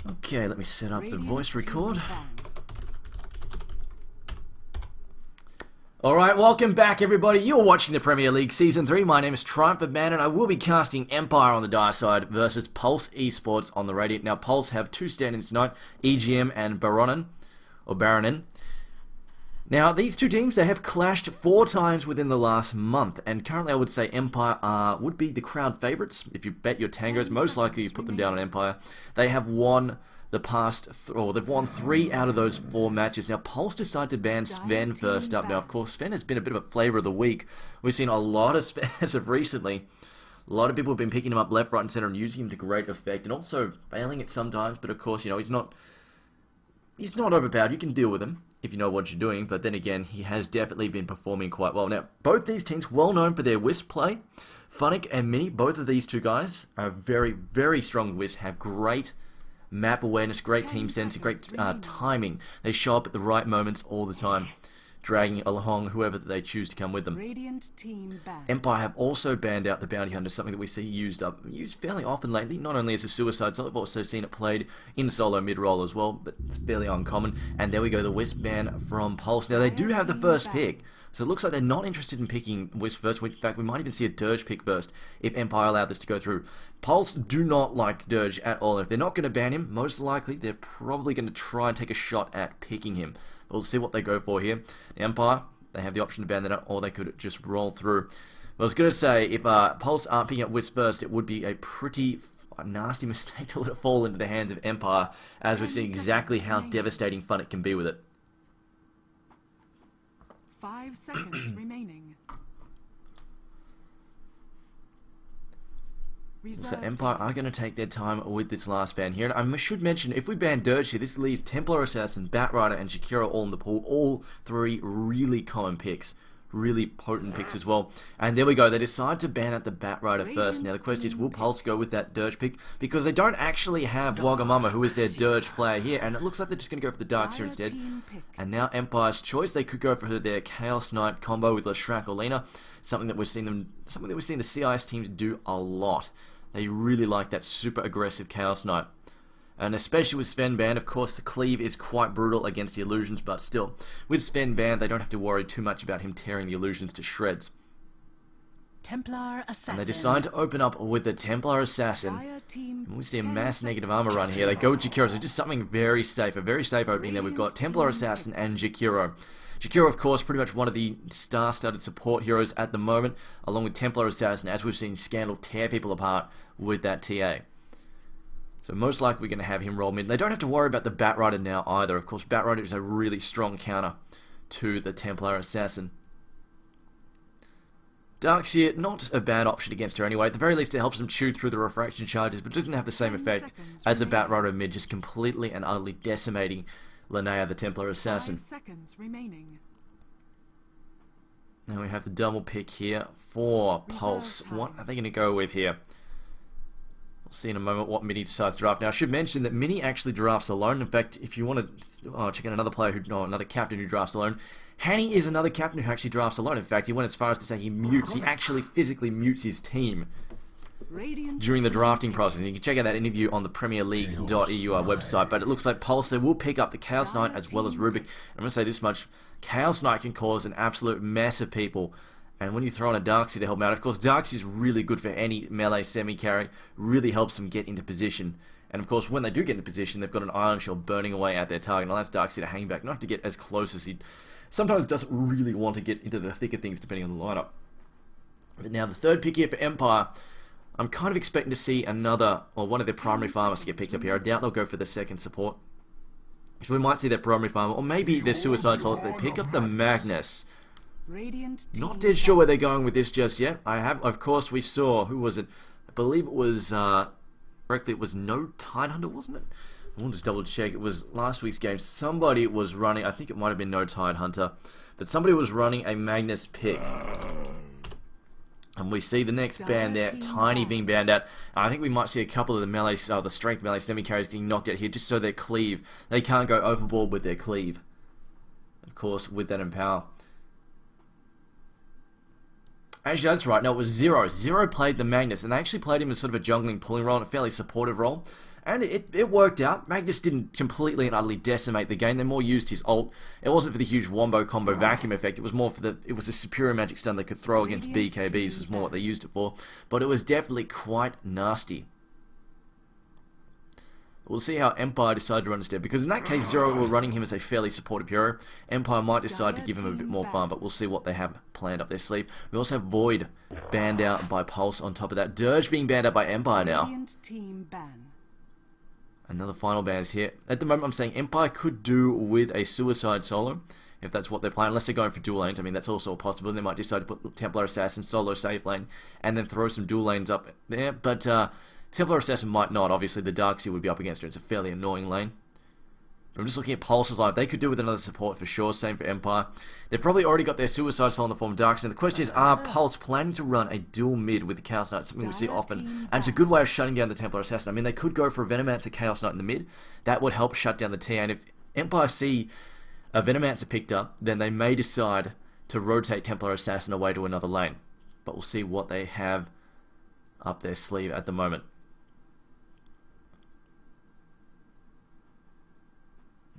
Okay, let me set up the voice record. Alright, welcome back everybody. You're watching the Premier League Season 3. My name is Triumphant Man and I will be casting Empire on the die side versus Pulse Esports on the Radiant. Now Pulse have two stand-ins tonight, EGM and Baronin. Now these two teams, they have clashed 4 times within the last month, and currently I would say Empire would be the crowd favourites. If you bet your tangos, most likely you put them down on Empire. They have won the past, they've won 3 out of those 4 matches. Now Pulse decided to ban Sven first up. Now of course Sven has been a bit of a flavour of the week. We've seen a lot of Sven as of recently. A lot of people have been picking him up left, right and centre and using him to great effect, and also failing it sometimes, but of course, you know, he's not overpowered. You can deal with him if you know what you're doing, but then again, he has definitely been performing quite well. Now, both these teams, well known for their Wisp play. Funnick and Mini, both of these two guys are very, very strong Wisp, have great map awareness, great team sense, great timing. They show up at the right moments all the time, dragging along whoever they choose to come with them. Empire have also banned out the Bounty Hunter, something that we see used fairly often lately, not only as a suicide solo, but also seen it played in solo mid-roll as well, but it's fairly uncommon. And there we go, the Wisp ban from Pulse. Now they do have the first pick, so it looks like they're not interested in picking Wisp first. In fact, we might even see a Dirge pick first if Empire allow this to go through. Pulse do not like Dirge at all. If they're not going to ban him, most likely they're probably going to try and take a shot at picking him. We'll see what they go for here. Empire, they have the option to ban that out, or they could just roll through. Well, I was going to say, if Pulse aren't picking up Wisp first, it would be a pretty nasty mistake to let it fall into the hands of Empire, as we're seeing exactly how devastating fun it can be with it. 5 seconds remaining. So Empire are going to take their time with this last ban here. And I should mention, if we ban Dirge here, this leaves Templar Assassin, Batrider and Shakira all in the pool. All 3 really common picks. Really potent picks as well. And there we go. They decide to ban out the Batrider first. Now the question is, will Pulse go with that Dirge pick? Because they don't actually have Wagamama, who is their Dirge player here. And it looks like they're just going to go for the Darkseer instead. And now Empire's choice. They could go for their Chaos Knight combo with Leshrac or Lena. Something that we've seen the CIS teams do a lot. They really like that super aggressive Chaos Knight. And especially with Sven banned, of course the cleave is quite brutal against the illusions, but still, with Sven banned, they don't have to worry too much about him tearing the illusions to shreds. Templar Assassin. And they decide to open up with the Templar Assassin. And we see a mass negative armor run here. They go with Jakiro, so just something very safe, a very safe opening there. We've got Templar Assassin and Jakiro. Jakiro, of course, pretty much one of the star-studded support heroes at the moment, along with Templar Assassin, as we've seen Scandal tear people apart with that TA. So most likely we're going to have him roll mid. They don't have to worry about the Batrider now either. Of course, Batrider is a really strong counter to the Templar Assassin. Darkseer, not a bad option against her anyway. At the very least, it helps them chew through the refraction charges, but it doesn't have the same effect as the Batrider mid, just completely and utterly decimating Linnea, the Templar Assassin. 5 seconds remaining. Now we have the double pick here for Pulse. What are they going to go with here? We'll see in a moment what Mini decides to draft. Now I should mention that Mini actually drafts alone. In fact, if you want to check out another captain who drafts alone, Hanny is another captain who actually drafts alone. In fact, he went as far as to say he actually physically mutes his team during the drafting process. And you can check out that interview on the premierleague.eu website. But it looks like Pulse will pick up the Chaos Knight as well as Rubik. I'm going to say this much: Chaos Knight can cause an absolute mess of people. And when you throw on a Darkseer to help him out, of course, Darkseer is really good for any melee semi-carry. Really helps them get into position. And of course, when they do get into position, they've got an Ion Shell burning away at their target. And allows Darkseer to hang back, not to get as close as he sometimes doesn't really want to get into the thick of things, depending on the lineup. But now the third pick here for Empire, I'm kind of expecting to see another, or one of their primary farmers get picked up here. I doubt they'll go for the second support. So we might see their primary farmer, or maybe their suicide solid. They pick up the Magnus. Not dead sure where they're going with this just yet. Of course, we saw, who was it? I believe it was, correctly, it was No Tidehunter, wasn't it? We'll just double check. It was last week's game. Somebody was running, I think it might have been No Tidehunter, but somebody was running a Magnus pick. And we see the next ban there, Tiny being banned out. I think we might see a couple of the melee, the strength melee semi-carries getting knocked out here, just so their cleave, they can't go overboard with their cleave. Of course, with that Empower. Actually, that's right. No, it was Zero. Zero played the Magnus, and they actually played him as sort of a jungling pulling role, and a fairly supportive role. And it worked out. Magnus didn't completely and utterly decimate the game. They more used his ult. It wasn't for the huge wombo combo vacuum effect. It was more for it was a superior magic stun they could throw against BKBs was more what they used it for. But it was definitely quite nasty. We'll see how Empire decide to run instead, because in that case Zero were running him as a fairly supportive hero. Empire might decide to give him a bit more fun, but we'll see what they have planned up their sleeve. We also have Void banned out by Pulse on top of that. Dirge being banned out by Empire now. Another final ban is here. At the moment I'm saying Empire could do with a suicide solo, if that's what they're playing, unless they're going for dual lanes. I mean, that's also a possibility. They might decide to put Templar Assassin solo safe lane, and then throw some dual lanes up there, but Templar Assassin might not. Obviously, the Darkseer would be up against her. It's a fairly annoying lane. I'm just looking at Pulse's line. They could do with another support for sure. Same for Empire. They've probably already got their Suicide Soul in the form of Darkseer. The question is, are Pulse planning to run a dual mid with the Chaos Knight? Something we see often. And it's a good way of shutting down the Templar Assassin. I mean, they could go for a Venomancer Chaos Knight in the mid. That would help shut down the TA. And if Empire see a Venomancer picked up, then they may decide to rotate Templar Assassin away to another lane. But we'll see what they have up their sleeve at the moment.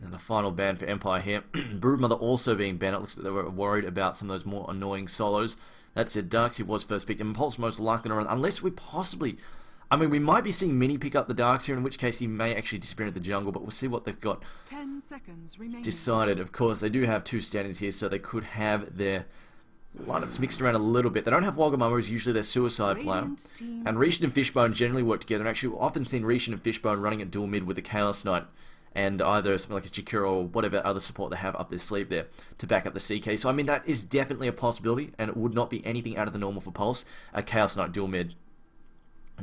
And the final ban for Empire here. Broodmother also being banned. It looks like they were worried about some of those more annoying solos. That said, Darkseer was first picked, and Pulse most likely to run, unless we possibly... I mean, we might be seeing Mini pick up the Darkseer, in which case he may actually disappear into the jungle, but we'll see what they've got 10 seconds remaining. Decided. Of course, they do have two standings here, so they could have their lineups mixed around a little bit. They don't have Wagamama, who's usually their suicide player. And Rishon and Fishbone generally work together, and actually we've often seen Rishon and Fishbone running a dual mid with the Chaos Knight, and either something like a Chikura or whatever other support they have up their sleeve there to back up the CK. So I mean, that is definitely a possibility, and it would not be anything out of the normal for Pulse. A Chaos Knight dual mid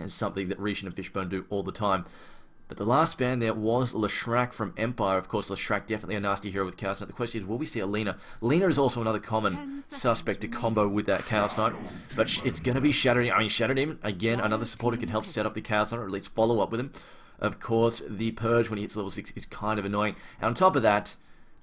is something that Rishon and Fishbone do all the time. But the last ban there was Leshrac from Empire. Of course, Leshrac definitely a nasty hero with Chaos Knight. The question is, will we see a Lina? Lina is also another common suspect to combo with that Chaos Knight, but it's going to be Shadow Demon. I mean, Shadow Demon, again, another supporter can help set up the Chaos Knight, or at least follow up with him. Of course, the Purge when he hits level 6 is kind of annoying. And on top of that,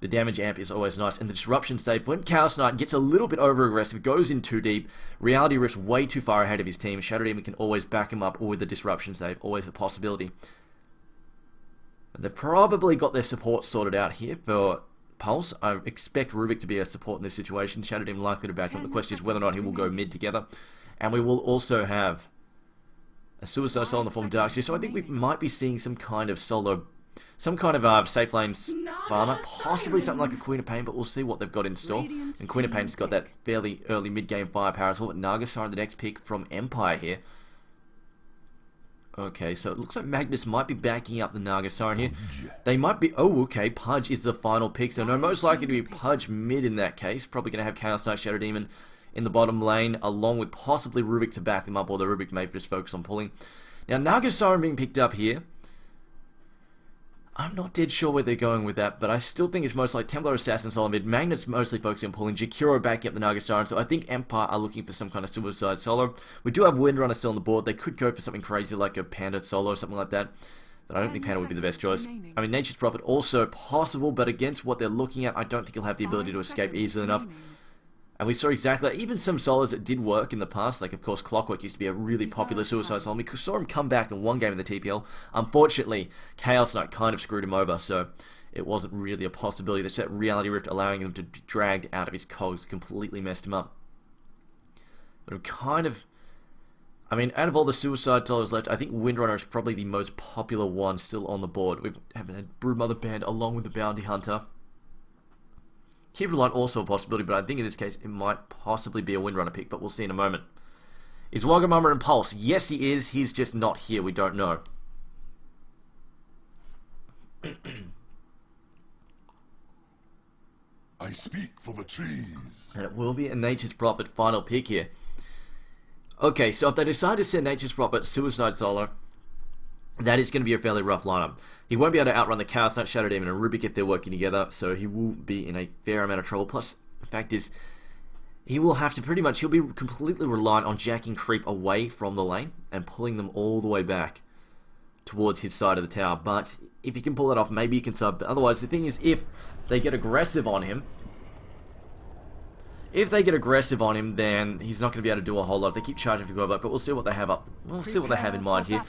the damage amp is always nice. And the disruption save, when Chaos Knight gets a little bit over-aggressive, goes in too deep, Reality Rift's way too far ahead of his team, Shadow Demon can always back him up with the disruption save. Always a possibility. They've probably got their support sorted out here for Pulse. I expect Rubik to be a support in this situation. Shadow Demon likely to back him up. The question is whether or not he will go mid together. And we will also have a Suicide Soul in the form of Darkseer, so I think we might be seeing some kind of solo, some kind of safe lanes farmer, possibly something like a Queen of Pain, but we'll see what they've got in store. And Queen of Pain's got that fairly early mid-game firepower as well, but Nagasar, the next pick from Empire here. Okay, so it looks like Magnus might be backing up the Nagasar here. They might be... Oh, okay, Pudge is the final pick, so no, most likely to be Pudge mid in that case. Probably going to have Chaos Knight, Shadow Demon in the bottom lane, along with possibly Rubik to back them up, although Rubik may just focus on pulling. Now, Nagasar being picked up here. I'm not dead sure where they're going with that, but I still think it's most like Templar Assassin solo mid. Magnus mostly focusing on pulling, Jakiro backing up the Nagasar, so I think Empire are looking for some kind of suicide solo. We do have Windrunner still on the board. They could go for something crazy like a Panda solo or something like that, but I don't think Panda would be the best choice. I mean, Nature's Prophet also possible, but against what they're looking at, I don't think he'll have the ability to escape easily enough. And we saw exactly that. Even some solos that did work in the past, like of course Clockwork used to be a really popular suicide solo. We saw him come back in one game in the TPL. Unfortunately, Chaos Knight kind of screwed him over, so it wasn't really a possibility. That's that Reality Rift allowing him to be dragged out of his cogs completely messed him up. But kind of... I mean, out of all the suicide solos left, I think Windrunner is probably the most popular one still on the board. We haven't had Broodmother banned along with the Bounty Hunter. Keeper Light also a possibility, but I think in this case it might possibly be a Windrunner pick, but we'll see in a moment. Is Wagamama in Pulse? Yes, he is. He's just not here. We don't know. I speak for the trees. And it will be a Nature's Prophet final pick here. Okay, so if they decide to send Nature's Prophet Suicide Solo, that is going to be a fairly rough lineup. He won't be able to outrun the Chaos Knight, Shadow Demon, and Rubik if they're working together, so he will be in a fair amount of trouble. Plus, the fact is, he will have to pretty much, he'll be completely reliant on jacking creep away from the lane and pulling them all the way back towards his side of the tower. But if he can pull that off, maybe he can sub. But otherwise, the thing is, if they get aggressive on him, If they get aggressive on him, then he's not going to be able to do a whole lot. They keep charging for Gorblack, but we'll see what they have up. We'll see what they have in mind here.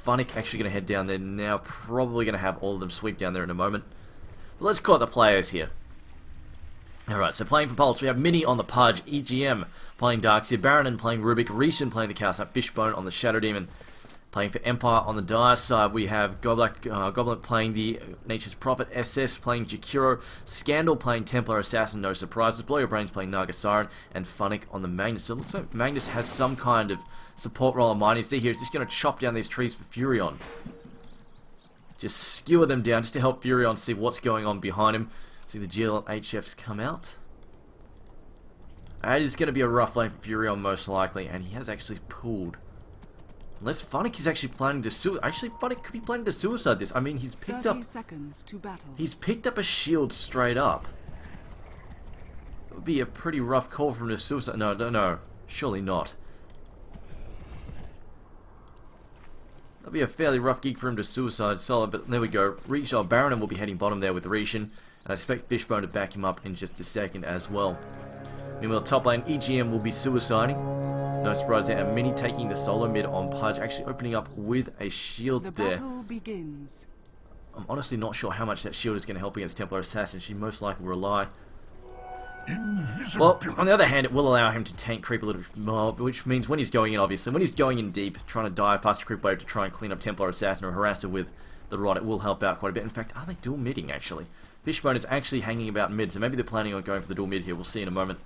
Funnick actually going to head down there now. Probably going to have all of them sweep down there in a moment. But let's call it the players here. Alright, so playing for Pulse, we have Mini on the Pudge, EGM playing Darkseer, Baronin playing Rubik, Rishon playing the Chaos Knight, Fishbone on the Shadow Demon. Playing for Empire on the Dire side, we have Goblin playing the Nature's Prophet, SS playing Jakiro, Scandal playing Templar Assassin, no surprises, Blow Your Brains playing Naga Siren, and Funnick on the Magnus. So it looks like Magnus has some kind of support role in mind. You see here, he's just going to chop down these trees for Furion. Just skewer them down, just to help Furion see what's going on behind him. See the GL HFs come out. It is going to be a rough lane for Furion most likely, and he has actually pulled. Unless Funnick is actually planning to suicide. Actually, Funnick could be planning to suicide this. I mean, he's picked up. 30 seconds to battle. He's picked up a shield straight up. It would be a pretty rough call for him to suicide. No, surely not. That'd be a fairly rough gig for him to suicide solo. But there we go. Baronin will be heading bottom there with Rishon, and I expect Fishbone to back him up in just a second as well. Meanwhile, top lane EGM will be suiciding. No surprise there, and Mini taking the solo mid on Pudge, actually opening up with a shield The there. battle begins. I'm honestly not sure how much that shield is going to help against Templar Assassin. She most likely will rely. Well, on the other hand, it will allow him to tank creep a little bit more, which means when he's going in, obviously, when he's going in deep, trying to dive past a creep wave to try and clean up Templar Assassin or harass her with the rod, it will help out quite a bit. In fact, are they dual midding, actually? Fishbone is actually hanging about mid, so maybe they're planning on going for the dual mid here. We'll see in a moment.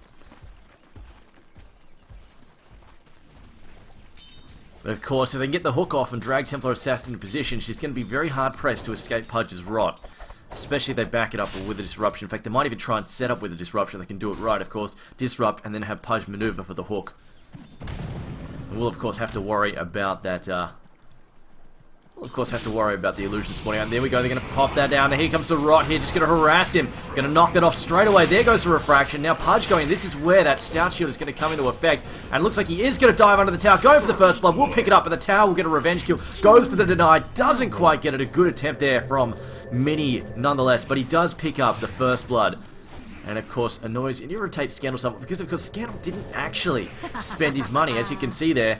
But of course, if they can get the hook off and drag Templar Assassin into position, she's going to be very hard pressed to escape Pudge's rot. Especially if they back it up with a disruption. In fact, they might even try and set up with a disruption. They can do it right, of course. Disrupt and then have Pudge maneuver for the hook. And we'll of course have to worry about that. We'll of course have to worry about the illusion spawning out. And there we go. They're going to pop that down. And here comes the rot here, just going to harass him. Going to knock that off straight away. There goes the refraction. Now Pudge going. This is where that stout shield is going to come into effect. And it looks like he is going to dive under the tower. Going for the first blood. We'll pick it up, but the tower will get a revenge kill. Goes for the deny. Doesn't quite get it. A good attempt there from Mini nonetheless. But he does pick up the first blood. And of course annoys and irritates Scandal somewhat. Because of course Scandal didn't actually spend his money. As you can see there.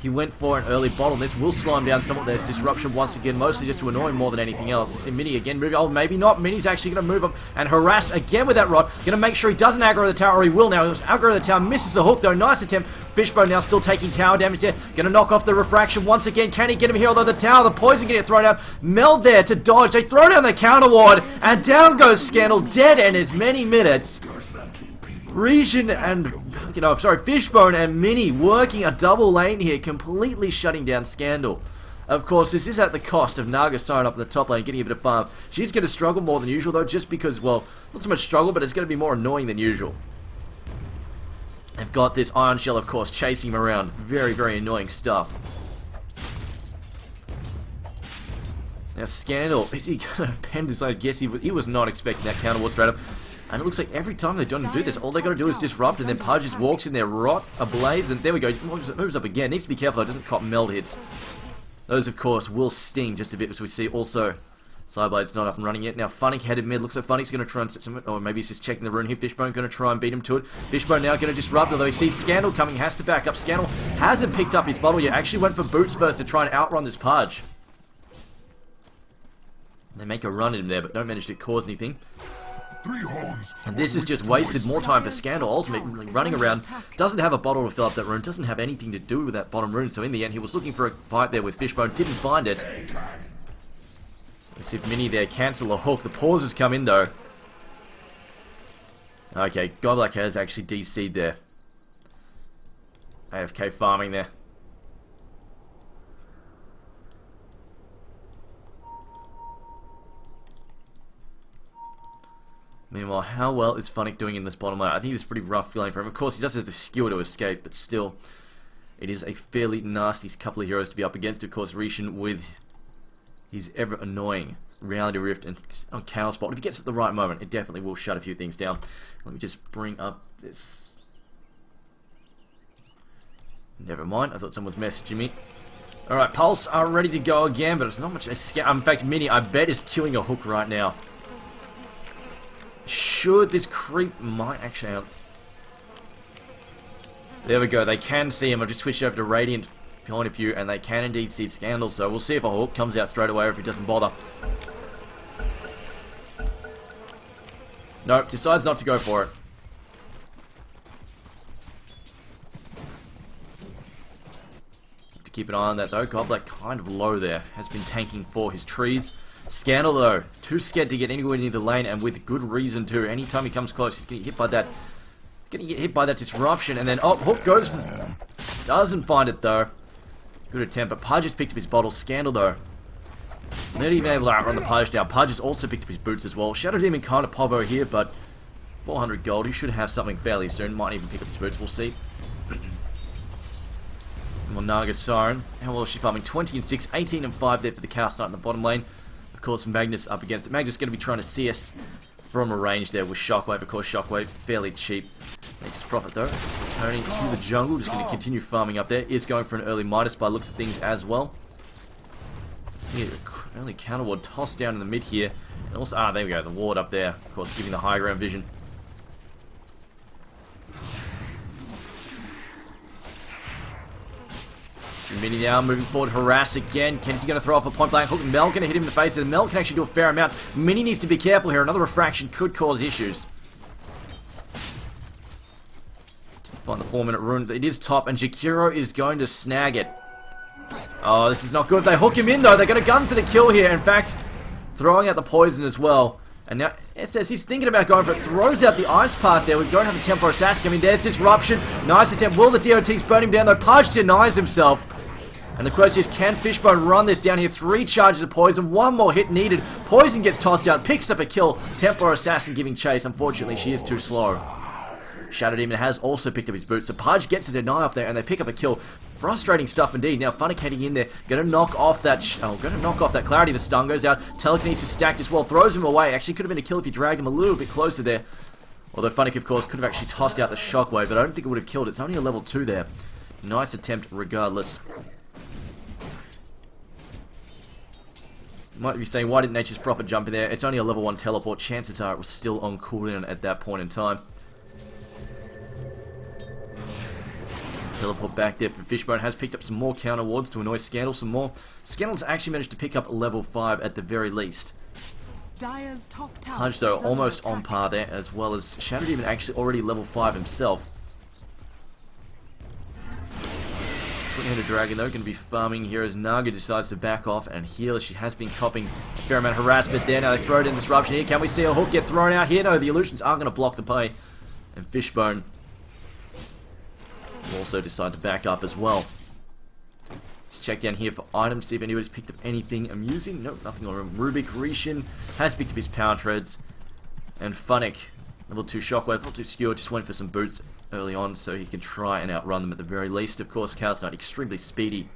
He went for an early bottle. This will slow him down somewhat. There's disruption once again, mostly just to annoy him more than anything else. You see Mini again moving. Oh, maybe not. Mini's actually going to move up and harass again with that rod. Going to make sure he doesn't aggro the tower, or he will now. He was aggro the tower, misses the hook though. Nice attempt. Fishbone now still taking tower damage there. Going to knock off the refraction once again. Can he get him here? Although the tower, the poison going to get thrown out. Meld there to dodge. They throw down the counter ward, and down goes Scandal, dead in as many minutes. Rishon and, Fishbone and Mini working a double lane here, completely shutting down Scandal. Of course, this is at the cost of Naga Siren up in the top lane, getting a bit of farm. She's going to struggle more than usual, though, just because, well, not so much struggle, but it's going to be more annoying than usual. They've got this Iron Shell, of course, chasing him around. Very, very annoying stuff. Now, Scandal, is he going to pen this? I guess he was not expecting that counter war straight up. And it looks like every time they don't do this, all they got to do is disrupt, and then Pudge just walks in there, rot ablaze, and there we go. Moves up again. Needs to be careful, though. Doesn't cop meld hits. Those, of course, will sting just a bit, as we see. Also, Sideblade's not up and running yet. Now, Funnick headed mid. Looks like Funnick's going to try and set some, or maybe he's just checking the rune here. Fishbone going to try and beat him to it. Fishbone now going to disrupt, although he sees Scandal coming, has to back up. Scandal hasn't picked up his bottle yet. Actually went for boots first to try and outrun this Pudge. They make a run at him there, but don't manage to cause anything. And this is just wasted more time for Scandal, ultimately running around, doesn't have a bottle to fill up that rune, doesn't have anything to do with that bottom rune, so in the end he was looking for a fight there with Fishbone, didn't find it. Let's see if Mini there cancel a hook. The pauses come in though. Okay, Goblak has actually DC'd there. AFK farming there. Meanwhile, how well is Funnick doing in this bottom lane? I think it's a pretty rough feeling for him. Of course, he does have the skewer to escape, but still, it is a fairly nasty couple of heroes to be up against. Of course, Rishon with his ever annoying Reality Rift and Chaos Bolt. If he gets it at the right moment, it definitely will shut a few things down. Let me just bring up this. Never mind, I thought someone was messaging me. Alright, Pulse are ready to go again, but it's not much. In fact, Mini, I bet, is queuing a hook right now. Should this creep might actually There we go. They can see him. I've just switched over to Radiant point of view, and they can indeed see Scandal. So we'll see if a hook comes out straight away or if he doesn't bother. Nope, decides not to go for it. Have to keep an eye on that though. Goblet kind of low there. Has been tanking for his trees. Scandal though, too scared to get anywhere near the lane, and with good reason too. Anytime he comes close, he's getting hit by that. Gonna get hit by that disruption, and then hook goes. Doesn't find it though. Good attempt, but Pudge has picked up his bottle. Scandal though, not even able to outrun the Pudge down. Pudge has also picked up his boots as well. Shadow Demon kind of povo here, but 400 gold. He should have something fairly soon. Might even pick up his boots. We'll see. Well, Naga Siren. How well is she farming? 20 and 6, 18 and 5 there for the Chaos Knight in the bottom lane. Of course, Magnus up against it. Magnus going to be trying to CS from a range there with Shockwave. Of course, Shockwave fairly cheap. Makes profit though. Returning to the jungle. Just going to continue farming up there. Is going for an early Midas by looks of things as well. See an early counter ward tossed down in the mid here. And also, there we go. The ward up there. Of course, giving the high ground vision. Mini now moving forward, harass again. Kenzie's going to throw off a point blank hook. Mel going to hit him in the face, and Mel can actually do a fair amount. Mini needs to be careful here. Another refraction could cause issues. Find the 4-minute rune. It is top, and Jakiro is going to snag it. Oh, this is not good. They hook him in though. They're going to gun for the kill here. In fact, throwing out the poison as well. And now SS, he's thinking about going for it. Throws out the ice path there. We don't have a tempo assassin. I mean, there's disruption. Nice attempt. Will the DOTs burn him down though? Pudge denies himself. And the question is, can Fishbone run this down here? 3 charges of poison, 1 more hit needed. Poison gets tossed out, picks up a kill. Templar Assassin giving chase. Unfortunately, she is too slow. Shadow Demon has also picked up his boots. So Pudge gets a deny off there, and they pick up a kill. Frustrating stuff indeed. Now Funnicating in there, going to knock off that. Clarity. The stun goes out. Telekinesis stacked as well. Throws him away. Actually, could have been a kill if he dragged him a little bit closer there. Although Funnic, of course, could have actually tossed out the Shockwave, but I don't think it would have killed. It's only a level 2 there. Nice attempt, regardless. You might be saying, why didn't Nature's Prophet jump in there? It's only a level 1 teleport. Chances are it was still on cooldown at that point in time. Teleport back there for Fishbone. Has picked up some more counter wards to annoy Scandal some more. Scandal's actually managed to pick up level 5 at the very least. Dire's top tower Punch though, almost on par there, as well as Shadow Demon actually already level 5 himself. Twin-headed Dragon though, going to be farming here as Naga decides to back off and heal. She has been copping a fair amount of harassment there. Now they throw it in disruption here. Can we see a hook get thrown out here? No, the illusions are going to block the play. And Fishbone will also decide to back up as well. Let's check down here for items, see if anybody's picked up anything amusing. Nope, nothing on him. Rubik Rishin has picked up his power treads. And Funnic, level 2 Shockwave, level 2 Skewer, just went for some boots early on so he can try and outrun them at the very least. Of course, Chaos Knight extremely speedy.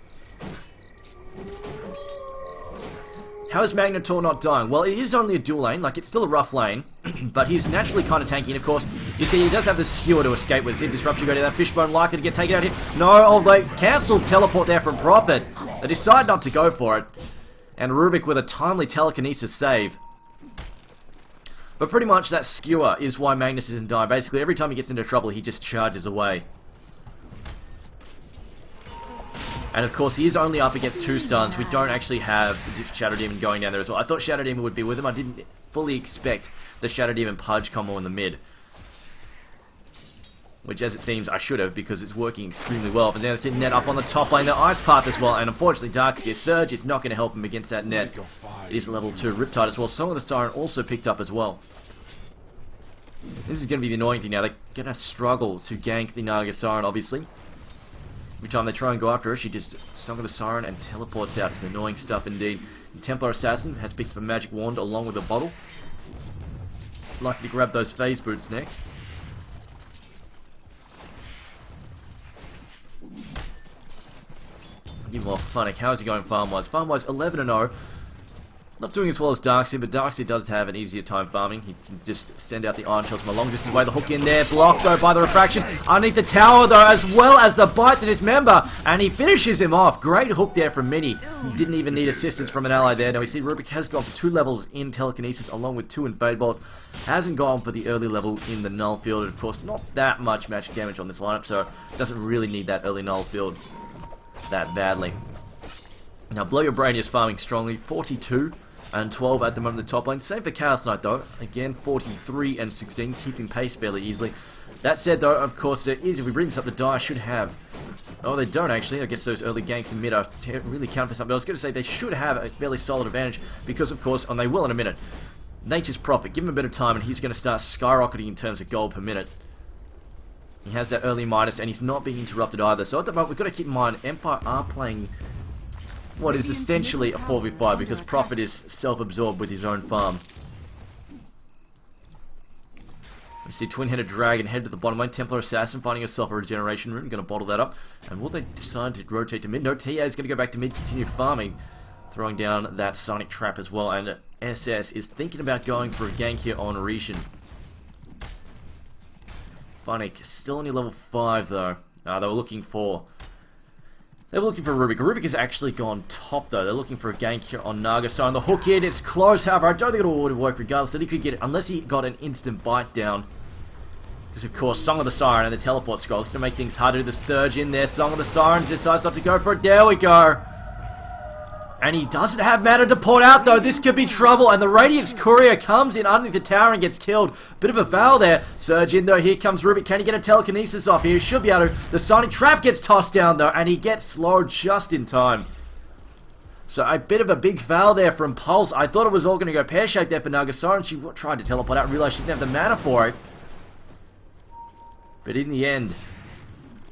How is Magnetor not dying? Well, it is only a dual lane, like it's still a rough lane, but he's naturally kind of tanky, and of course, you see he does have the skewer to escape with. His disruption go to that Fishbone, likely to get taken out here. No, they cancelled teleport there from Profit. They decide not to go for it, and Rubik with a timely telekinesis save. But pretty much that skewer is why Magnus isn't dying. Basically, every time he gets into trouble, he just charges away. And of course, he is only up against 2 stuns. We don't actually have Shadow Demon going down there as well. I thought Shadow Demon would be with him. I didn't fully expect the Shadow Demon Pudge combo in the mid. Which, as it seems, I should have, because it's working extremely well. But now it's in net up on the top lane, the Ice Path as well. And unfortunately, Darkseer Surge is not going to help him against that net. It is level 2 Riptide as well. Some of the Siren also picked up as well. This is going to be the annoying thing now. They're going to struggle to gank the Naga Siren, obviously. Every time they try and go after her, she just summons the Siren and teleports out. It's annoying stuff indeed. The Templar Assassin has picked up a magic wand along with a bottle. Likely to grab those phase boots next. Give him off Funnic. How is he going farm-wise? Farm-wise, 11-0. Not doing as well as Darkseid, but Darkseid does have an easier time farming. He can just send out the iron shots from a long distance away. The hook in there, blocked though by the refraction. Underneath the tower though, as well as the bite to dismember. And he finishes him off. Great hook there from Mini. He didn't even need assistance from an ally there. Now we see Rubik has gone for 2 levels in Telekinesis along with 2 in Fade Bolt. Hasn't gone for the early level in the Null Field. And of course, not that much magic damage on this lineup, so doesn't really need that early Null Field that badly. Now Blow Your Brain is farming strongly. 42 and 12 at the moment in the top lane. Same for Chaos Knight though. Again, 43 and 16, keeping pace fairly easily. That said though, of course, there is, if we bring this up, the Dire should have... Oh, they don't actually. I guess those early ganks in mid are really count for something. I was going to say they should have a fairly solid advantage because, of course, and they will in a minute. Nature's Prophet, give him a bit of time and he's going to start skyrocketing in terms of gold per minute. He has that early minus and he's not being interrupted either. So at the moment, we've got to keep in mind, Empire are playing what is essentially a 4v5 because Prophet is self-absorbed with his own farm. We see Twin-Headed Dragon head to the bottom lane. Templar Assassin finding herself a regeneration rune. Going to bottle that up. And will they decide to rotate to mid? No, TA is going to go back to mid, continue farming. Throwing down that Sonic Trap as well. And SS is thinking about going for a gank here on Rishon. Funnick still only level 5 though. They were looking for... They were looking for Rubik. Rubik has actually gone top though. They're looking for a gank here on Naga. So on the hook in, it's close. However, I don't think it would have worked regardless. That he could get it unless he got an instant bite down. Because of course, Song of the Siren and the teleport scroll is going to make things harder. The surge in there. Song of the Siren decides not to go for it. There we go. And he doesn't have mana to port out though. This could be trouble. And the Radiance Courier comes in underneath the tower and gets killed. Bit of a foul there. Surge in though. Here comes Rubik. Can he get a telekinesis off? He should be able to. The Sonic Trap gets tossed down though. And he gets slowed just in time. So a bit of a big foul there from Pulse. I thought it was all going to go pear-shaped there for Nagasara. And she tried to teleport out and realized she didn't have the mana for it. But in the end...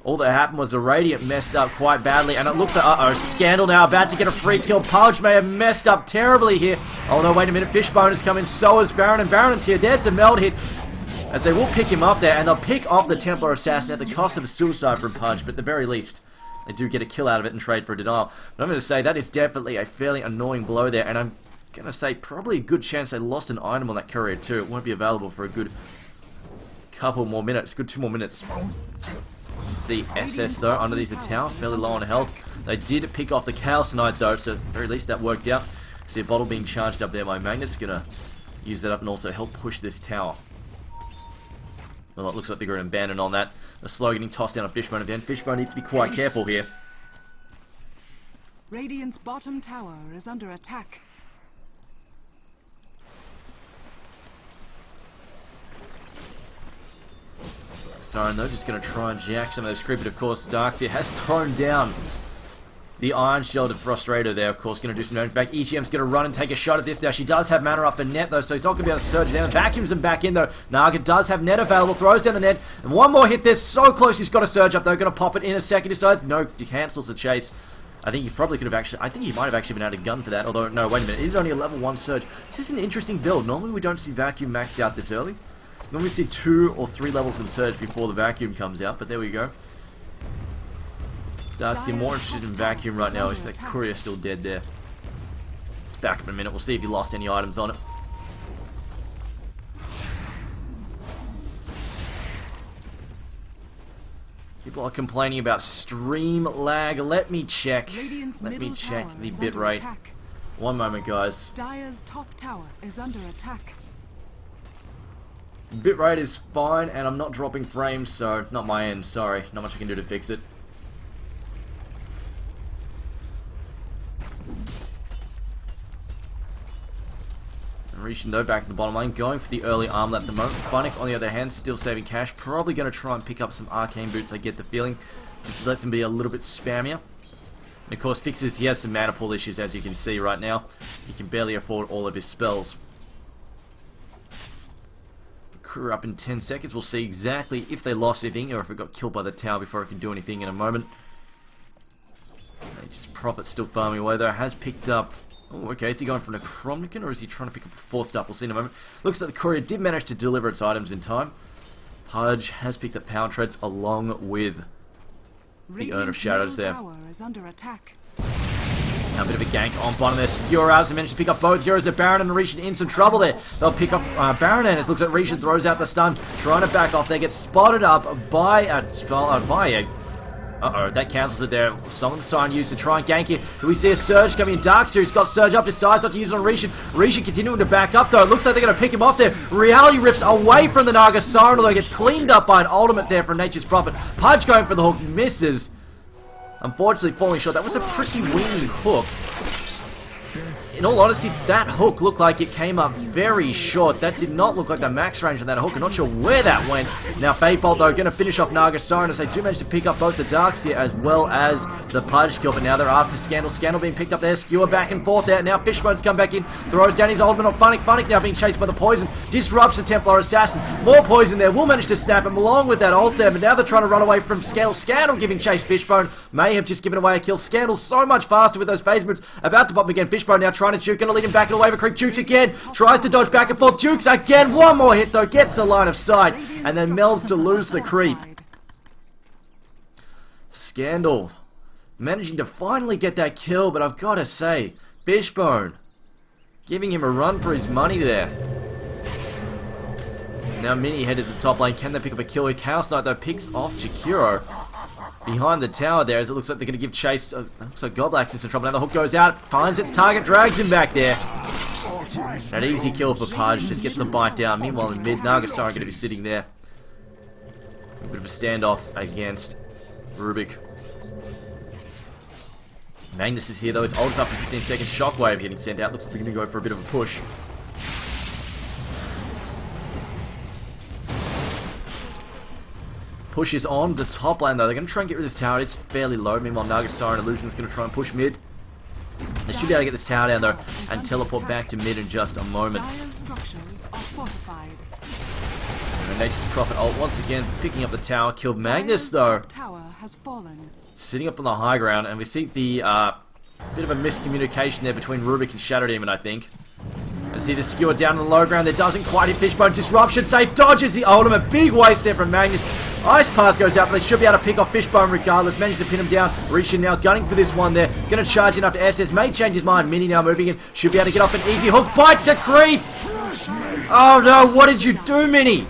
all that happened was the Radiant messed up quite badly, and it looks like, uh-oh, Scandal now about to get a free kill. Pudge may have messed up terribly here. Oh no, wait a minute, Fishbone has come in, so is Baron, and Baron's here. There's the meld hit, as they will pick him up there, and they'll pick off the Templar Assassin at the cost of a suicide from Pudge, but at the very least, they do get a kill out of it and trade for a denial. But I'm going to say that is definitely a fairly annoying blow there, and I'm going to say probably a good chance they lost an item on that courier too. It won't be available for a good couple more minutes, good 2 more minutes. See SS though underneath the tower, fairly low on health. They did pick off the Chaos Knight though, so at the very least that worked out. See a bottle being charged up there by Magnus, gonna use that up and also help push this tower. Well, it looks like they're going to abandon on that. The slow getting tossed down on Fishbone at the end. Fishbone needs to be quite careful here. Radiant's bottom tower is under attack. Siren though, just going to try and jack some of those creep, but of course Darkseid has thrown down the Iron Sheltered Frustrator there, of course, going to do some damage back. EGM's going to run and take a shot at this now. She does have mana up for net though, so he's not going to be able to surge down. Vacuums him back in though. Naga does have net available, throws down the net, and one more hit there, so close he's got a surge up though, going to pop it in a second, decides no, he cancels the chase. I think he probably could have actually, I think he might have actually been out of gun for that, although, no, wait a minute, it is only a level 1 surge. This is an interesting build. Normally we don't see Vacuum maxed out this early. Normally we see 2 or 3 levels in surge before the Vacuum comes out, but there we go. Darkseid more interested in Vacuum right now. Is that Courier still dead there? Back up in a minute, we'll see if he lost any items on it. People are complaining about stream lag. Let me check. Let me check the bitrate. One moment, guys. Dire's top tower is under attack. Bitrate is fine, and I'm not dropping frames, so not my end. Sorry, not much I can do to fix it. Rishon though back in the bottom lane, going for the early armlet at the moment. Funnick on the other hand, still saving cash, probably going to try and pick up some arcane boots, I get the feeling. Just lets him be a little bit spammier. And of course fixes, he has some mana pool issues as you can see right now. He can barely afford all of his spells. Crew up in 10 seconds, we'll see exactly if they lost anything or if it got killed by the tower before it can do anything in a moment. Just Prophet still farming away though, has picked up... Oh, okay, is he going for an Necronomicon or is he trying to pick up a 4th stuff? We'll see in a moment. Looks like the Courier did manage to deliver its items in time. Pudge has picked up Power Treads along with the Urn of Shadows there. Tower is under attack. Now a bit of a gank on bottom there. Skirmishes managed to pick up both heroes. Baron and Rishon in some trouble there. They'll pick up Baron, and it looks like Rishon throws out the stun, trying to back off. They get spotted up by a that cancels it there. Someone's trying to use to try and gank it. We see a Surge coming in. Darkseer, he's got Surge up, decides not to use it on Rishon. Rishon continuing to back up though. It looks like they're going to pick him off there. Reality rips away from the Naga Siren, although it gets cleaned up by an ultimate there from Nature's Prophet. Pudge going for the hook, misses. Unfortunately falling short. That was a pretty winning hook. In all honesty, that hook looked like it came up very short. That did not look like the max range on that hook. I'm not sure where that went. Now Fate Bolt though going to finish off Naga Siren as they do manage to pick up both the Darkseer as well as the Pudge kill. But now they're after Scandal. Scandal being picked up there. Skewer back and forth there. Now Fishbone's come back in. Throws down his ultimate on Funnick. Funnick now being chased by the poison. Disrupts the Templar Assassin. More poison there. Will manage to snap him along with that ult there. But now they're trying to run away from Scandal. Scandal giving chase. Fishbone may have just given away a kill. Scandal so much faster with those phase moves. About to pop again. Fishbone now trying to juke. Going to lead him back in the wave of creep. Jukes again. Tries to dodge back and forth. Jukes again. One more hit though. Gets the line of sight. And then melds to lose the creep. Scandal managing to finally get that kill. But I've got to say, Fishbone giving him a run for his money there. Now Mini headed to the top lane. Can they pick up a kill here? Chaos Knight though picks off Jakiro behind the tower there, as it looks like they're going to give chase. Looks like Godlack's in some trouble. Now the hook goes out, finds its target, drags him back there. An easy kill for Pudge, just gets the bite down. Meanwhile in mid, Naga Siren going to be sitting there. A bit of a standoff against Rubik. Magnus is here though, it's ult's up for 15 seconds. Shockwave getting sent out, looks like they're going to go for a bit of a push. Push is on the top lane though. They're going to try and get rid of this tower. It's fairly low. Meanwhile, Naga Siren Illusion is going to try and push mid. They should be able to get this tower down though and teleport back to mid in just a moment. And Nature's Prophet ult once again picking up the tower. Killed Magnus though. Sitting up on the high ground, and we see the bit of a miscommunication there between Rubik and Shadow Demon, I think. I see the skewer down on the low ground. There doesn't quite hit Fishbone. Disruption safe. Dodges the ultimate. Big waste there from Magnus. Ice Path goes out, but they should be able to pick off Fishbone regardless. Managed to pin him down. Rishon now gunning for this one there. Going to charge in after SS. May change his mind. Mini now moving in. Should be able to get off an easy hook. Bites a creep. Oh no, what did you do, Mini?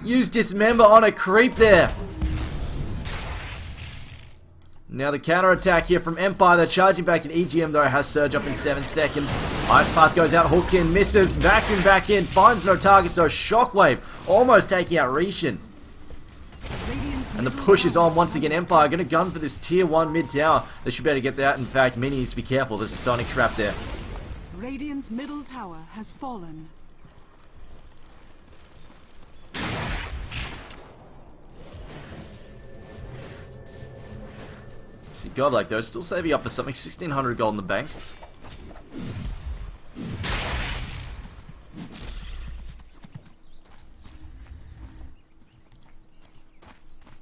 Use Dismember on a creep there. Now the counter-attack here from Empire. They're charging back in. EGM though has Surge up in 7 seconds. Ice Path goes out, hook in, misses, vacuum back in, finds no targets, so Shockwave almost taking out Rishon. And the push is on once again. Empire going to gun for this tier 1 mid tower. They should be able to get that. In fact, Mini needs to be careful. There's a Sonic trap there. Radiant's middle tower has fallen. See, Godlike though, still saving up for something. 1600 gold in the bank.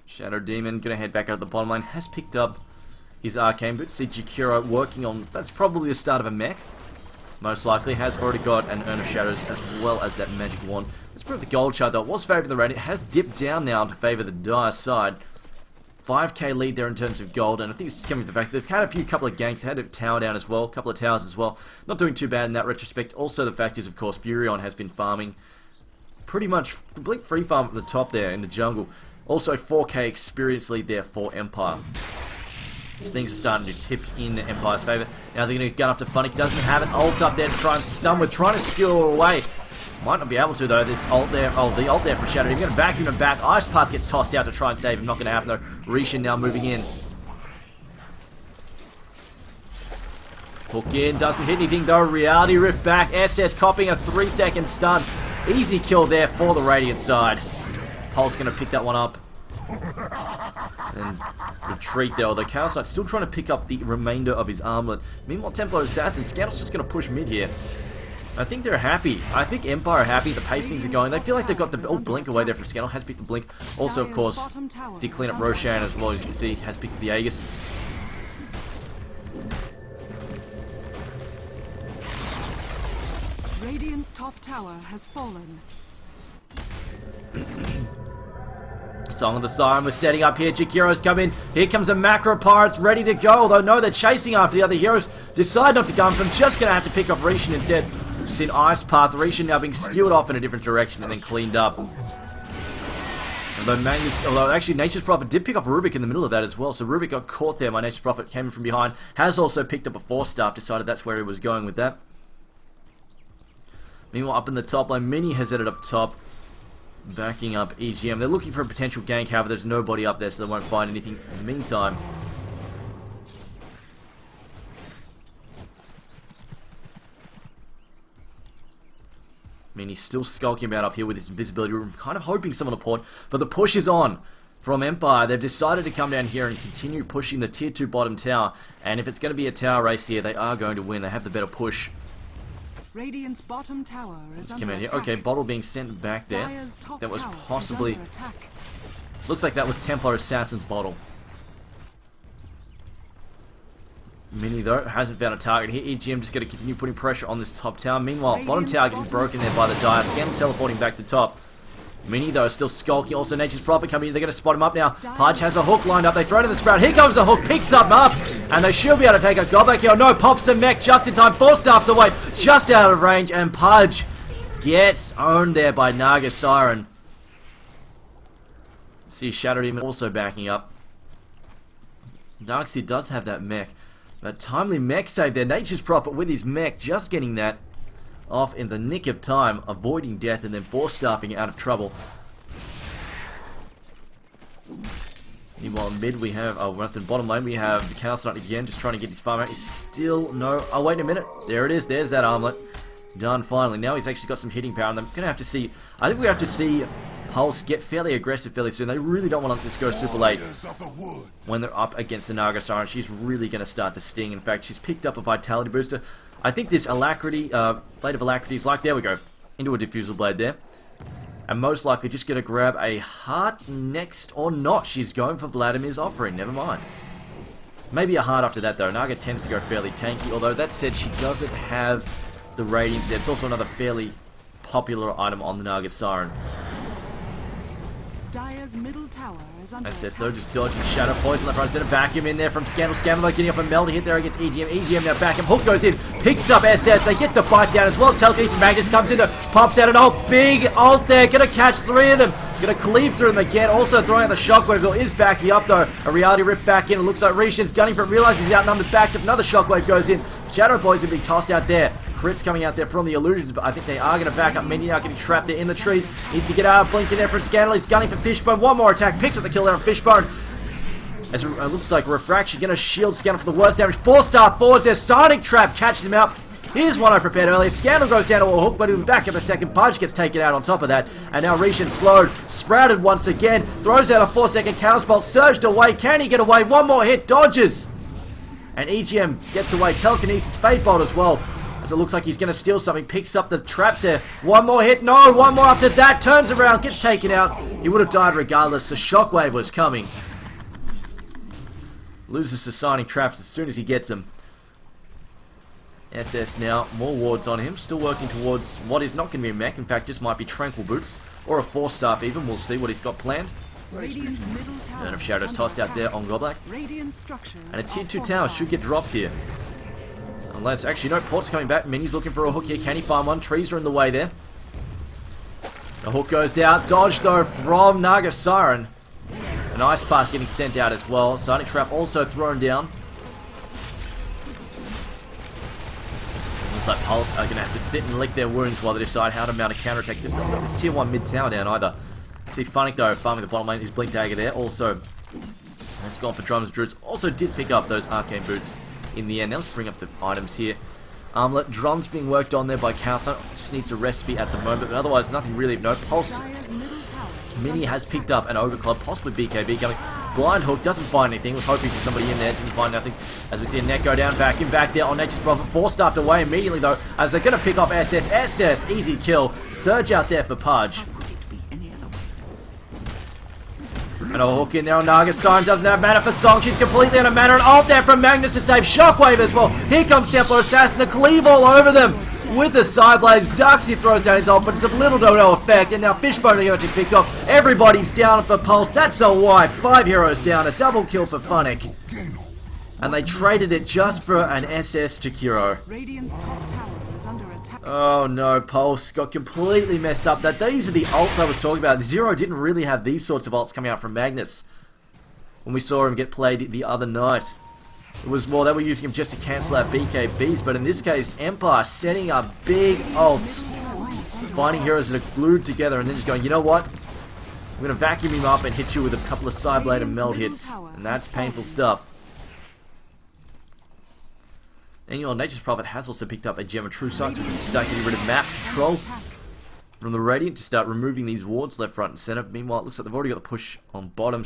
Shadow Demon gonna head back out the bottom lane. Has picked up his arcane boots. See Jakiro working on. That's probably the start of a mech. Most likely has already got an Urn of Shadows as well as that magic wand. Let's prove the gold chart though. It was favouring the Radiant. It has dipped down now to favour the Dire side. 5k lead there in terms of gold, and I think it's coming from the fact that they've had a couple of ganks, had a tower down as well, a couple of towers as well. Not doing too bad in that retrospect. Also the fact is, of course, Furion has been farming pretty much complete free farm at the top there in the jungle. Also 4k experience lead there for Empire. So things are starting to tip in Empire's favour. Now they're going to gun up to Funnick. Doesn't have an ult up there to try and stun with, trying to skewer away. Might not be able to though. This ult there, the ult there for Shadow. He's going to vacuum him back. Ice Path gets tossed out to try and save him. Not going to happen though. Rishon now moving in. Hook in, doesn't hit anything though. Reality Rift back. SS copying a 3-second stun. Easy kill there for the Radiant side. Pulse going to pick that one up and retreat there. Although Chaos Knight's still trying to pick up the remainder of his armlet. Meanwhile, Templar Assassin, Scandal's just going to push mid here. I think they're happy. I think Empire are happy. The pace things are going. They feel like they've got the blink away there from Scandal. Has picked the blink. Also, of course, did clean up Roshan as well. As you can see, has picked the Aegis. Radiant's top tower has fallen. Song of the Siren was setting up here. Jakiro's come in. Here comes a Macro Pirates ready to go. Although, no, they're chasing after the other heroes. Decide not to go for him. Just going to have to pick up Rishon instead. We've seen Ice Path. Rishon now being skewered off in a different direction and then cleaned up. Although actually Nature's Prophet did pick up Rubik in the middle of that as well. So Rubik got caught there. My Nature's Prophet came in from behind. Has also picked up a 4-staff. Decided that's where he was going with that. Meanwhile, up in the top lane, Mini has headed up top. Backing up EGM. They're looking for a potential gank, however there's nobody up there, so they won't find anything in the meantime. I mean, he's still skulking about up here with his invisibility room, kind of hoping someone will port, but the push is on from Empire. They've decided to come down here and continue pushing the tier 2 bottom tower, and if it's going to be a tower race here, they are going to win. They have the better push. Radiant's bottom tower is Let's come under in here. attack. Okay, bottle being sent back there. Dire's top That was tower is possibly... under attack. Looks like that was Templar Assassin's bottle. Mini, though, hasn't found a target here. EGM just going to continue putting pressure on this top tower. Meanwhile, bottom tower getting broken there by the Dire. Scan teleporting back to top. Mini, though, is still skulking. Also, Nature's Prophet coming in. They're going to spot him up now. Pudge has a hook lined up. They throw it in the sprout. Here comes the hook. Picks up, and they should be able to take a gobback here. No, pops the mech just in time. 4 staffs away. Just out of range. And Pudge gets owned there by Naga Siren. See Shadow Demon also backing up. Darkseid does have that mech. But timely mech save there. Nature's Prophet with his mech just getting that off in the nick of time, avoiding death and then 4-staffing out of trouble. Meanwhile, mid we have, at the bottom lane we have the Chaos Knight again, just trying to get his farm out. He's still no, oh wait a minute, there it is, there's that armlet. Done finally. Now he's actually got some hitting power and I'm going to have to see, I think we have to see Pulse get fairly aggressive fairly soon. They really don't want to let this go super late when they're up against the Naga Siren. She's really going to start to sting. In fact, she's picked up a vitality booster. I think this Alacrity, Blade of Alacrity is like, there we go, into a Diffusal Blade there. And most likely just going to grab a heart next or not. She's going for Vladimir's offering, never mind. Maybe a heart after that though. Naga tends to go fairly tanky, although that said she doesn't have the ratings there. It's also another fairly popular item on the Naga Siren. Dire's middle tower is under I said attack. so, just dodging Shadow Poison left, right, instead of Vacuum in there from Scandal. Scandal getting up a meld hit there against EGM. EGM now back him. Hook goes in, picks up SS. They get the fight down as well. Telekinesis Magnus comes in, pops out an ult. Big ult there. Gonna catch 3 of them. Gonna cleave through them again. Also throwing out the Shockwave. Is backing up though. A Reality Rip back in. It looks like Rishon's gunning for it. Realizes he's outnumbered. Backs up. Another Shockwave goes in. Shadow Poison being tossed out there. Crits coming out there from the illusions, but I think they are going to back up. Mini now getting trapped there in the trees. Needs to get out. Blinking there from Scandal. He's gunning for Fishbone. One more attack. Picks up the kill there on Fishbone. As it looks like Refraction going to shield Scandal for the worst damage. 4-star forwards there. Sonic Trap catches him out. Here's one I prepared earlier. Scandal goes down to a hook, but he'll be back in a second. Pudge gets taken out on top of that. And now Rishon slowed. Sprouted once again. Throws out a 4-second counter bolt. Surged away. Can he get away? One more hit. Dodges. And EGM gets away. Telekinesis Fate Bolt as well. As it looks like he's going to steal something. Picks up the traps there. One more hit. No, one more after that. Turns around. Gets taken out. He would have died regardless. The Shockwave was coming. Loses to Signing Traps as soon as he gets them. SS now. More wards on him. Still working towards what is not going to be a mech. In fact, just might be Tranquil Boots. Or a 4-staff even. We'll see what he's got planned. Radiant's middle tower Burn of Shadows is tossed under out there attack. on Goblak. Radiant structures And a tier are 2 tower fortified. should get dropped here. Unless, actually, no, Port's coming back. Mini's looking for a hook here. Can he find one? Trees are in the way there. The hook goes out. Dodge, though, from Naga Siren. An Ice Path getting sent out as well. Sonic Trap also thrown down. Looks like Pulse are going to have to sit and lick their wounds while they decide how to mount a counterattack. Just not got this tier 1 mid tower down either. See Funnick, though, farming the bottom lane. His Blink Dagger there. Also, has gone for Drums Druids. Also did pick up those Arcane Boots in the end. Now let's bring up the items here. Armlet, drums being worked on there by Counselor. Just needs a recipe at the moment, but otherwise nothing really of note. Pulse, Dire's middle tower is Mini under has attack. picked up an Overclock, possibly BKB coming. Blind Hook doesn't find anything. Was hoping for somebody in there, didn't find nothing. As we see a net go down, back there on Nature's Prophet. 4-staffed away immediately though, as they're going to pick off SS. SS, easy kill. Surge out there for Pudge. How could it be any other way? And a hook in there on Naga Siren, doesn't have mana for Song. She's completely out of mana. And ult there from Magnus to save Shockwave as well. Here comes Templar Assassin to cleave all over them. with the side blades. Darkseer throws down his ult, but it's of little to no effect. And now Fishbone and Urchin picked off. Everybody's down for Pulse. That's a wipe. 5 heroes down. A double kill for Funnick. And they traded it just for an SS to Kuro. Radiant's top tower is under attack. Oh no, Pulse got completely messed up. These are the ults I was talking about. Zero didn't really have these sorts of ults coming out from Magnus when we saw him get played the other night. It was more they were using him just to cancel out BKBs, but in this case, Empire setting up big ults, finding heroes that are glued together and then just going, you know what? I'm going to vacuum him up and hit you with a couple of Sideblade and Meld hits, and that's painful stuff. And your Nature's Prophet has also picked up a Gem of True Sight, so we can start getting rid of map control from the Radiant to start removing these wards left, right and centre. Meanwhile, it looks like they've already got the push on bottom.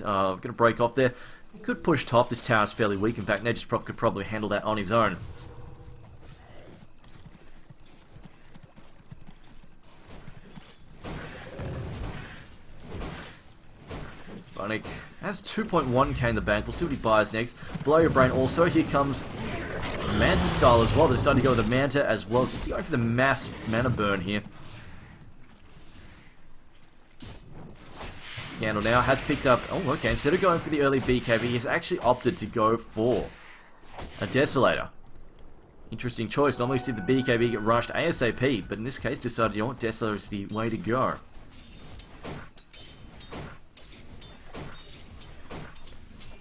Going to break off there. Could push top. This tower is fairly weak. In fact, Nature's Prophet could probably handle that on his own. Funnick has 2.1k in the bank. We'll see what he buys next. Blow Your Brain also. Here comes Manta style as well. They're starting to go with the Manta as well. So going for the mass mana burn here. Scandal now has picked up... Oh, okay. Instead of going for the early BKB, he has actually opted to go for a Desolator. Interesting choice. Normally you see the BKB get rushed ASAP, but in this case decided, you know what, Desolator is the way to go.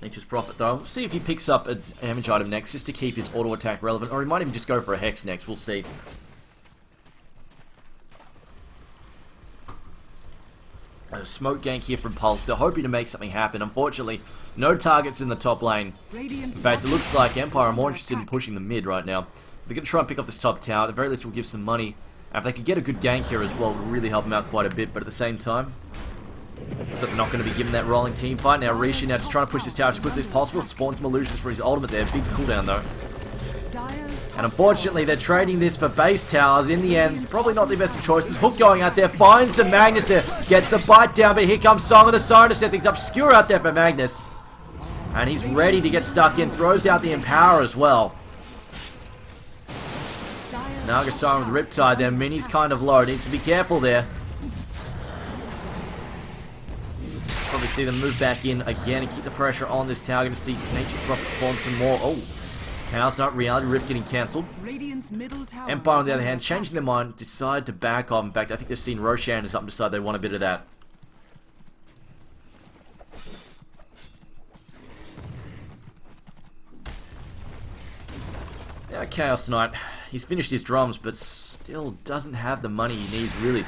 Nature's Prophet though. We'll see if he picks up a damage item next, just to keep his auto attack relevant, or he might even just go for a Hex next. We'll see. A smoke gank here from Pulse. They're hoping to make something happen. Unfortunately, no targets in the top lane. In fact, it looks like Empire are more interested in pushing the mid right now. They're going to try and pick up this top tower. At the very least, it will give some money. And if they could get a good gank here as well, it will really help them out quite a bit. But at the same time, so they're not going to be given that rolling team fight. Now Rishi now just trying to push this tower as quickly as possible. Spawn some illusions for his ultimate there. Big cooldown though. And unfortunately they're trading this for base towers in the end. Probably not the best of choices. Hook going out there. Finds some Magnus there. Gets a bite down, but here comes Song of the Siren to set things up. Skewer out there for Magnus. And he's ready to get stuck in. Throws out the Empower as well. Naga Siren with Riptide there. Mini's kind of low. Needs to be careful there. Probably see them move back in again and keep the pressure on this tower. Going to see Nature's Prophet spawn some more. Oh, House Knight, Reality Rift getting cancelled. Empire on the other hand, changing their mind, decide to back off. In fact, I think they've seen Roshan or something, decide they want a bit of that. Now Chaos Knight, he's finished his drums, but still doesn't have the money he needs really.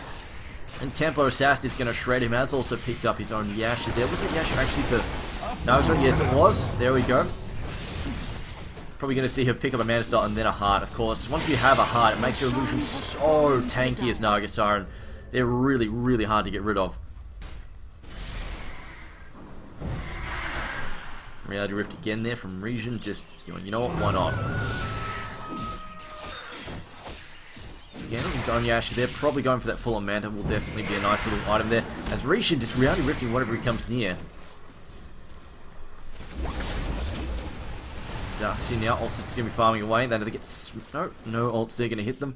And Templar Assassin is going to shred him. Has also picked up his own Yasha there. Wasn't it Yasha actually for... No, yes it was. There we go. Probably going to see her pick up a Mana Style and then a Heart, of course. Once you have a Heart, it makes your illusion so tanky as Naga Siren. They're really, really hard to get rid of. Reality Rift again there from Region. Just, you know what, why not? Again, his own Yasha there, probably going for that full on Manta will definitely be a nice little item there. As Rishin just Reality Rifting whatever he comes near. Darkseer now also just going to be farming away. Then they get... No ults there going to hit them.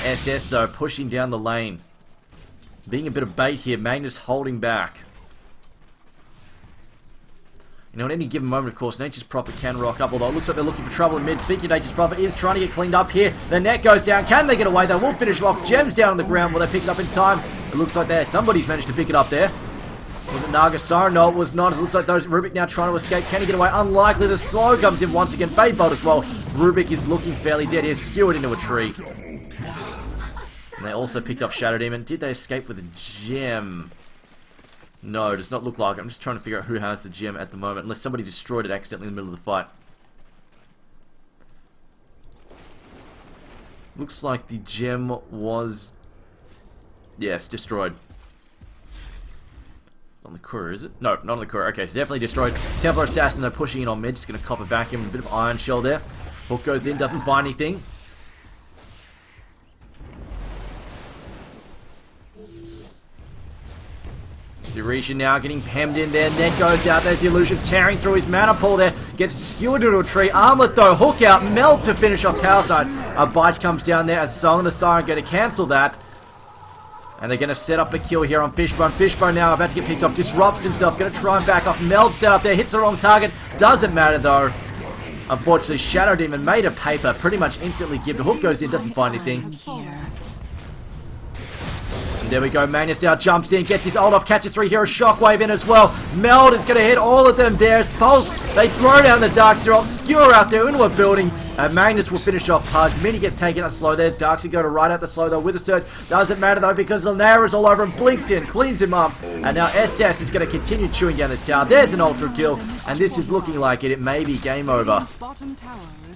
SS though, pushing down the lane. Being a bit of bait here, Magnus holding back. You know, at any given moment, of course, Nature's Prophet can rock up, although it looks like they're looking for trouble in mid. Speaking of Nature's Prophet, is trying to get cleaned up here. The net goes down. Can they get away? They will finish off. Gems down on the ground. Will they pick it up in time? It looks like somebody's managed to pick it up there. Was it Naga Siren? No, it was not. It looks like those Rubik now trying to escape. Can he get away? Unlikely. The slow comes in once again. Fade Bolt as well. Rubik is looking fairly dead here. Skewered into a tree. And they also picked up Shadow Demon. Did they escape with a gem? No, does not look like it. I'm just trying to figure out who has the gem at the moment, unless somebody destroyed it accidentally in the middle of the fight. Looks like the gem was... Yes, destroyed. It's on the Kura, is it? No, not on the Kura. Okay, so definitely destroyed. Templar Assassin, they're pushing in on mid. Just going to cop a vacuum. A bit of Iron Shell there. Hook goes in, doesn't find anything. Rishin now getting hemmed in there. Net goes out. There's the illusions tearing through his mana pool there. Gets skewered into a tree. Armlet though. Hook out. Melt to finish off Chaos Knight. A bite comes down there. A Song of the Siren going to cancel that. And they're going to set up a kill here on Fishbone. Fishbone now about to get picked off. Disrupts himself. Going to try and back off. Meld set up there. Hits the wrong target. Doesn't matter though. Unfortunately, Shadow Demon made a paper. Pretty much instantly give. The hook goes in. Doesn't find anything. And there we go. Magnus now jumps in. Gets his ult off. Catches 3 heroes. Shockwave in as well. Meld is going to hit all of them there. Pulse. They throw down the Darkseer. Obscure out there into a building. Magnus will finish off Pudge. Mini gets taken out slow there. Darkseer go to right out the slow though with a surge. Doesn't matter though because Linaire is all over him. Blinks in. Cleans him up. And now SS is going to continue chewing down this tower. There's an ultra kill. And this is looking like it. It may be game over.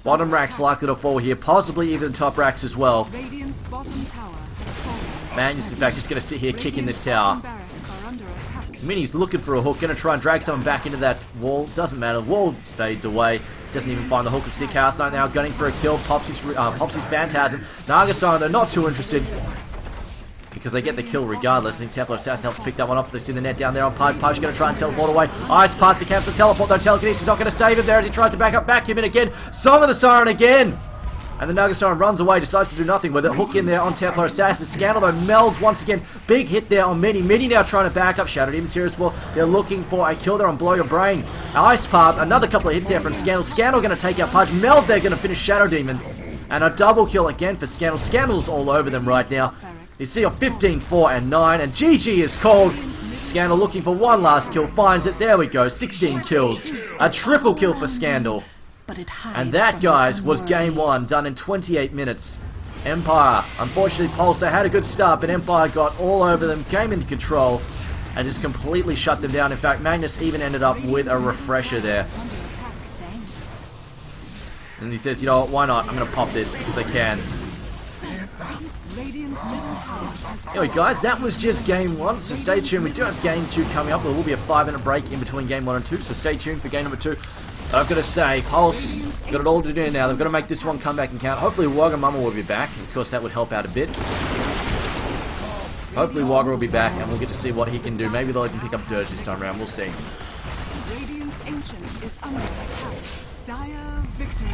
Bottom rack's likely to fall here. Possibly even top racks as well. Magnus in fact just going to sit here kicking this tower. Mini's looking for a hook, going to try and drag someone back into that wall. Doesn't matter, wall fades away. Doesn't even find the hook of Sick House Knight now, gunning for a kill. Pops his Phantasm. Nagasara, they're not too interested because they get the kill regardless. I think Templar Assassin helps pick that one up. They see the net down there on Pudge. Pudge going to try and teleport away. Ice Path to cancel teleport though. Telekinesis is not going to save him there as he tries to back him in again. Song of the Siren again. And the Nagasara runs away, decides to do nothing with it. Hook in there on Templar Assassin. Scandal though melds once again. Big hit there on Mini. Mini now trying to back up. Shadow Demons here as well. They're looking for a kill there on Blow Your Brain. Ice Path, another couple of hits there from Scandal. Scandal going to take out Pudge. Meld there going to finish Shadow Demon. And a double kill again for Scandal. Scandal's all over them right now. You see on 15, 4, and 9. And GG is called. Scandal looking for one last kill. Finds it. There we go. 16 kills. A triple kill for Scandal. And that, guys, was game 1, done in 28 minutes. Empire, unfortunately, Pulsar had a good start, but Empire got all over them, came into control, and just completely shut them down. In fact, Magnus even ended up with a refresher there. And he says, you know what, why not? I'm going to pop this because I can. Anyway, guys, that was just game 1, so stay tuned. We do have game 2 coming up. There will be a 5-minute break in between game 1 and 2, so stay tuned for game number 2. I've got to say, Pulse got it all to do now. They've got to make this one come back and count. Hopefully Wagamama will be back. Of course, that would help out a bit. Hopefully Wagga will be back, and we'll get to see what he can do. Maybe they'll even pick up Dirge this time around. We'll see. Radiant's Ancient is under attack. Dire victory.